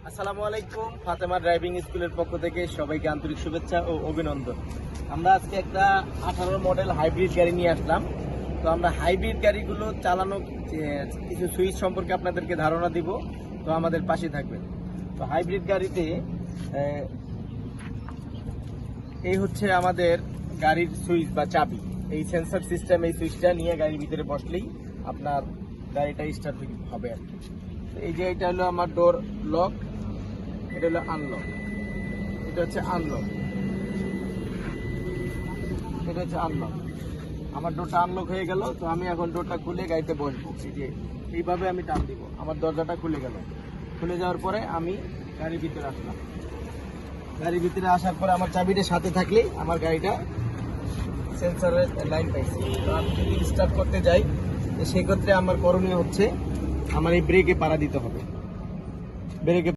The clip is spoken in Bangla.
আসসালামু আলাইকুম। ফাতেমা ড্রাইভিং স্কুলের পক্ষ থেকে সবাইকে আন্তরিক শুভেচ্ছা ও অভিনন্দন। আমরা আজকে একটা 18 মডেল হাইব্রিড গাড়ি নিয়ে আসলাম। তো আমরা হাইব্রিড গাড়িগুলো চালানো কিছু সুইচ সম্পর্কে আপনাদেরকে ধারণা দিব, তো আমাদের পাশে থাকবেন। তো হাইব্রিড গাড়িতে এই হচ্ছে আমাদের গাড়ির সুইচ বা চাবি। এই সেন্সর সিস্টেম, এই সুইচটা নিয়ে গাড়ির ভিতরে বসলেই আপনার গাড়িটা স্টার্ট হবে আর কি। এই যে এটা হলো আমার ডোর লক, এটা হলো আনলক, এটা হচ্ছে আনলক, এটা হচ্ছে আনলক। আমার ডোরটা আনলক হয়ে গেল। তো আমি এখন ডোরটা খুলে গাড়িতে বসবো। এই যে এইভাবে আমি টান দিব, আমার দরজাটা খুলে গেল। খুলে যাওয়ার পরে আমি গাড়ির ভিতরে আসলাম। গাড়ির ভিতরে আসার পরে আমার চাবিটা সাথে থাকলেই আমার গাড়িটা সেন্সরের লাইন পাইছে। তো আমি যদি স্টার্ট করতে যাই, সেক্ষেত্রে আমার করণীয় হচ্ছে আমার এই ব্রেকে পাড়া দিতে হবে। ব্রেকে